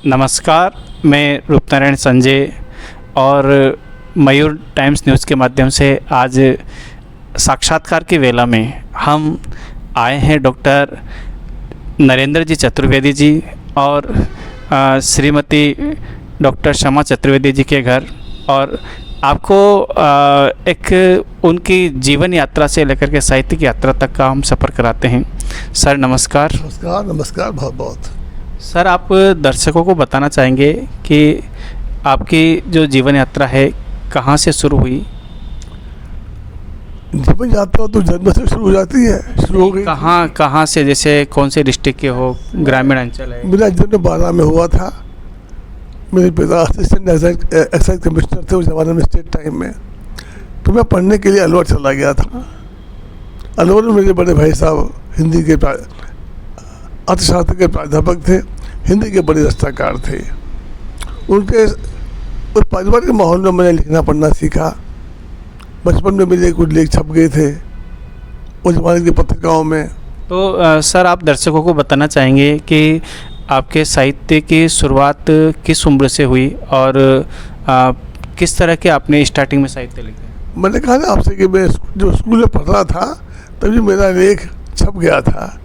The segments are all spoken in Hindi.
नमस्कार, मैं रूपनारायण संजय और मयूर टाइम्स न्यूज़ के माध्यम से आज साक्षात्कार की वेला में हम आए हैं डॉक्टर नरेंद्र जी चतुर्वेदी जी और श्रीमती डॉक्टर शमा चतुर्वेदी जी के घर, और आपको एक उनकी जीवन यात्रा से लेकर के साहित्य की यात्रा तक का हम सफ़र कराते हैं। सर नमस्कार। नमस्कार नमस्कार, बहुत बहुत। सर, आप दर्शकों को बताना चाहेंगे कि आपकी जो जीवन यात्रा है कहाँ से शुरू हुई? जीवन यात्रा तो जन्म से शुरू हो जाती है, शुरू हो गई। कहाँ से, जैसे कौन से डिस्ट्रिक्ट के हो, ग्रामीण अंचल है? मेरा जन्म 12 में हुआ था। मेरे पिता असिस्टेंट एक्साइज कमिश्नर थे उस ज़माने में, स्टेट टाइम में। तो मैं पढ़ने के लिए अलवर चला गया था। अलवर में मेरे बड़े भाई साहब हिंदी के अर्थशास्त्र के प्राध्यापक थे, हिंदी के बड़े रचनाकार थे। उनके उस पारिवारिक माहौल में मैंने लिखना पढ़ना सीखा। बचपन में मेरे कुछ लेख छप गए थे उस ज़माने की पत्रिकाओं में। तो सर, आप दर्शकों को बताना चाहेंगे कि आपके साहित्य की शुरुआत किस उम्र से हुई और किस तरह के आपने स्टार्टिंग में साहित्य लिखे? मैंने कहा ना आपसे कि मैं जो स्कूल में पढ़ रहा था तभी मेरा लेख छप गया था,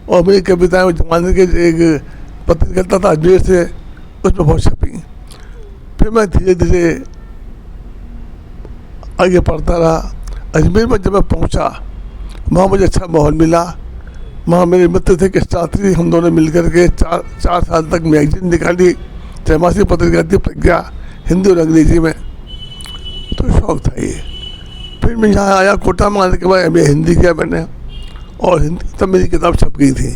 और मेरी कविताएं उस जमाने के एक पत्रिका था अजमेर से, उसमें बहुत छपी। फिर मैं धीरे धीरे आगे पढ़ता रहा। अजमेर में जब मैं पहुंचा, वहाँ मुझे अच्छा माहौल मिला। वहाँ मेरे मित्र थे कृष्णात्री, हम दोनों मिलकर के चार साल तक मैगजीन निकाली। त्रैमासिक पत्रिका थी प्रज्ञा, हिंदी और अंग्रेजी में। तो शौक था ये। फिर मैं यहाँ आया, कोटा में आने के बाद एमए हिंदी किया मैंने, और हिंदी तब मेरी किताब छप गई थी।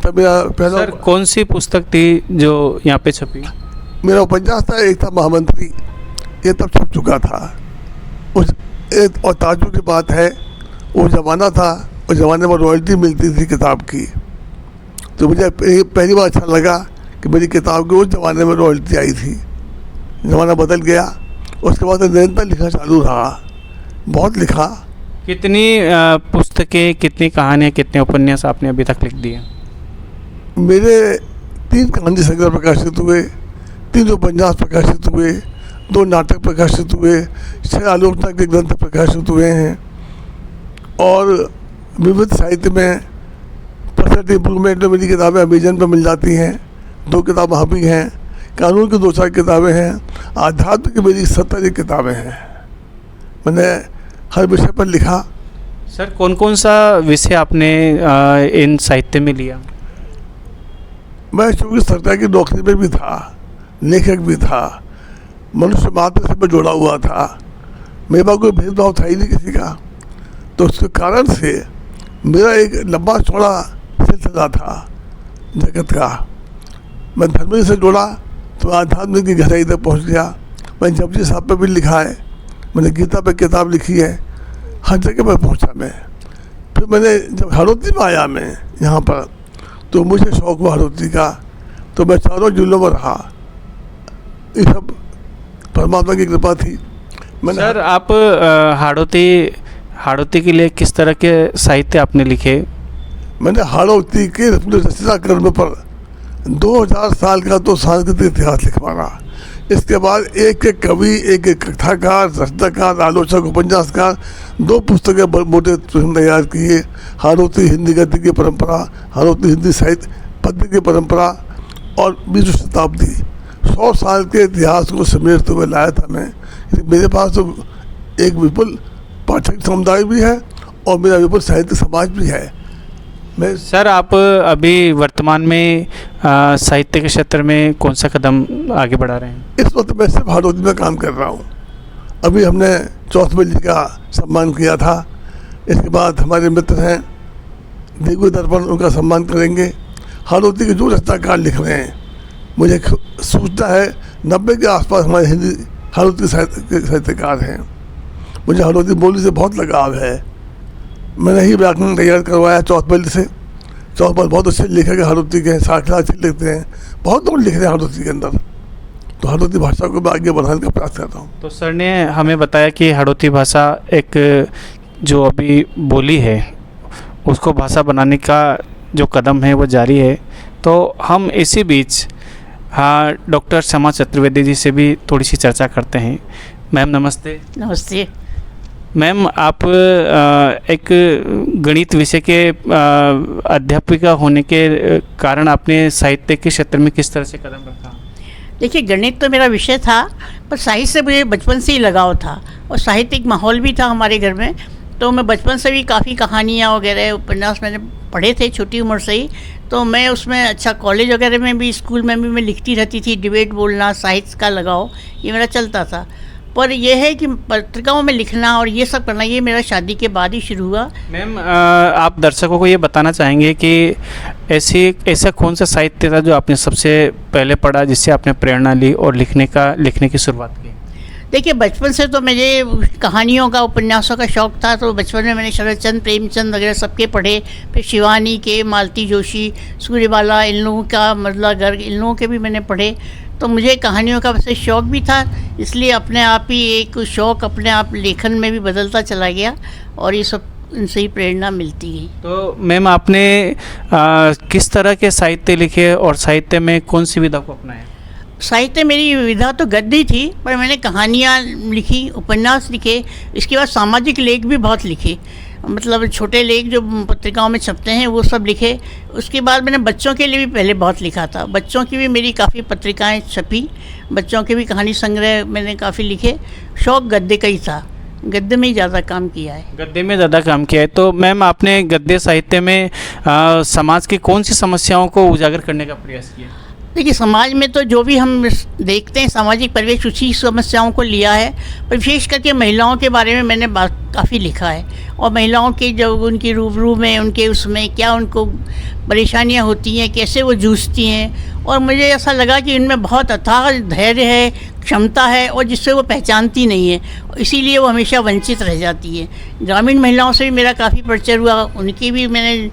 तब मेरा पहला। सर, कौन सी पुस्तक थी जो यहाँ पे छपी? मेरा उपन्यास था, एक था महामंत्री, ये तब छप चुका था। और ताजुब की बात है, वो ज़माना था, उस ज़माने में रॉयल्टी मिलती थी किताब की। तो मुझे पहली बार अच्छा लगा कि मेरी किताब की उस ज़माने में रॉयल्टी आई थी। ज़माना बदल गया, उसके बाद निरंतर लिखना चालू रहा, बहुत लिखा। कितनी पुस्तकें, कितनी कहानियाँ, कितने उपन्यास आपने अभी तक लिख दिए? मेरे 3 कहानी संग्रह प्रकाशित हुए, 3 उपन्यास प्रकाशित हुए, 2 नाटक प्रकाशित हुए, 6 आलोचना के ग्रंथ प्रकाशित हुए हैं, और विविध साहित्य में पर्सनल इम्प्रूवमेंट में मेरी किताबें अमेजन पर मिल जाती हैं। 2 किताब वहाँ भी हैं, कानून की 2-4 किताबें हैं, आध्यात्म की मेरी 70 किताबें हैं। मैंने हर विषय पर लिखा। सर, कौन कौन सा विषय आपने इन साहित्य में लिया? मैं चूँकि सरकार की नौकरी में भी था, लेखक भी था, मनुष्य मात्र से मैं जुड़ा हुआ था, मेरे पास कोई भेदभाव था ही नहीं किसी का। तो उसके कारण से मेरा एक लंबा चौड़ा सिलसिला था जगत का। मैं धर्म से जुड़ा तो आध्यात्म की गहराई तक पहुँच गया। मैं जपजी साहब पर भी लिखा है, मैंने गीता पे किताब लिखी है, हर जगह पर पहुँचा मैं। फिर मैंने जब हाड़ौती में आया मैं यहाँ पर, तो मुझे शौक हुआ हाड़ौती का, तो मैं चारों जिलों में रहा। ये सब परमात्मा की कृपा थी। सर, आप हाड़ौती के लिए किस तरह के साहित्य आपने लिखे? मैंने हाड़ौती के रचना कर्म पर 2000 साल का तो सांस्कृतिक इतिहास लिखवाना। इसके बाद एक एक कवि, एक एक कथाकार, रचनाकार, आलोचक, उपन्यासकार, 2 पुस्तकें मोटे तैयार किए। हाड़ौती हिंदी गद्य की परंपरा, हाड़ौती हिंदी साहित्य पद्य की परंपरा, और 20वीं शताब्दी 100 साल के इतिहास को समेटते हुए लाया था मैं। मेरे पास तो एक विपुल पाठक समुदाय भी है और मेरा विपुल साहित्य समाज भी है। सर, आप अभी वर्तमान में साहित्य के क्षेत्र में कौन सा कदम आगे बढ़ा रहे हैं? इस वक्त मैं सिर्फ हाड़ौती में काम कर रहा हूँ। अभी हमने चौथबेल जी का सम्मान किया था। इसके बाद हमारे मित्र हैं देवी दर्पण, उनका सम्मान करेंगे। हाड़ौती के जो रचनाकार लिख रहे हैं, मुझे सूचना है 90 के आसपास हमारे हिंदी हाड़ौती साहित्यकार हैं। मुझे हाड़ौती बोली से बहुत लगाव है। मैंने ही व्याकरण तैयार करवाया चौथबेल से। चौथबेल बहुत अच्छे लेखक है हाड़ौती के, साक्षात अच्छे लिखते हैं, बहुत लोग लिख रहे हैं हाड़ौती के अंदर। तो हाड़ौती भाषा को मैं आगे बढ़ाने का प्रयास कर रहा हूँ। तो सर ने हमें बताया कि हाड़ौती भाषा एक जो अभी बोली है, उसको भाषा बनाने का जो कदम है वो जारी है। तो हम इसी बीच हाँ डॉक्टर शमा चतुर्वेदी जी से भी थोड़ी सी चर्चा करते हैं। मैम नमस्ते। नमस्ते। मैम आप एक गणित विषय के अध्यापिका होने के कारण आपने साहित्य के क्षेत्र में किस तरह से कदम रखा? देखिए, गणित तो मेरा विषय था, पर साहित्य से मुझे बचपन से ही लगाव था और साहित्यिक माहौल भी था हमारे घर में। तो मैं बचपन से भी काफ़ी कहानियाँ वगैरह उपन्यास मैंने पढ़े थे छोटी उम्र से ही। तो मैं उसमें अच्छा कॉलेज वगैरह में भी, स्कूल में भी मैं लिखती रहती थी। डिबेट बोलना, साहित्य का लगाव, ये मेरा चलता था। पर यह है कि पत्रिकाओं में लिखना और ये सब करना, ये मेरा शादी के बाद ही शुरू हुआ। मैम आप दर्शकों को ये बताना चाहेंगे कि ऐसा कौन सा साहित्य था जो आपने सबसे पहले पढ़ा, जिससे आपने प्रेरणा ली और लिखने की शुरुआत की? देखिए, बचपन से तो मुझे कहानियों का, उपन्यासों का शौक़ था। तो बचपन में मैंने शरदचंद्र, प्रेमचंद वगैरह सबके पढ़े। फिर शिवानी के, मालती जोशी, सूर्यबाला, इन लोगों का, मजला गर्ग, इन लोगों के भी मैंने पढ़े। तो मुझे कहानियों का वैसे शौक़ भी था, इसलिए अपने आप ही एक शौक़ अपने आप लेखन में भी बदलता चला गया और ये सब इनसे ही प्रेरणा मिलती गई। तो मैम आपने किस तरह के साहित्य लिखे और साहित्य में कौन सी विधा को अपनाया? साहित्य मेरी विधा तो गद्य थी, पर मैंने कहानियाँ लिखी, उपन्यास लिखे। इसके बाद सामाजिक लेख भी बहुत लिखे, मतलब छोटे लेख जो पत्रिकाओं में छपते हैं वो सब लिखे। उसके बाद मैंने बच्चों के लिए भी पहले बहुत लिखा था। बच्चों की भी मेरी काफ़ी पत्रिकाएं छपी, बच्चों के भी कहानी संग्रह मैंने काफ़ी लिखे। शौक़ गद्य का ही था, गद्य में ही ज़्यादा काम किया है। गद्य में ज़्यादा काम किया है। तो मैम आपने गद्य साहित्य में समाज की कौन सी समस्याओं को उजागर करने का प्रयास किया? देखिए, समाज में तो जो भी हम देखते हैं, सामाजिक परिवेश, उसी समस्याओं को लिया है। पर विशेष करके महिलाओं के बारे में मैंने काफ़ी लिखा है। और महिलाओं के जब उनकी रूबरू में, उनके उसमें क्या उनको परेशानियां होती हैं, कैसे वो जूझती हैं। और मुझे ऐसा लगा कि इनमें बहुत अथाह धैर्य है, क्षमता है, और जिससे वो पहचानती नहीं है, इसीलिए वो हमेशा वंचित रह जाती है। ग्रामीण महिलाओं से भी मेरा काफ़ी परिचय हुआ, उनकी भी मैंने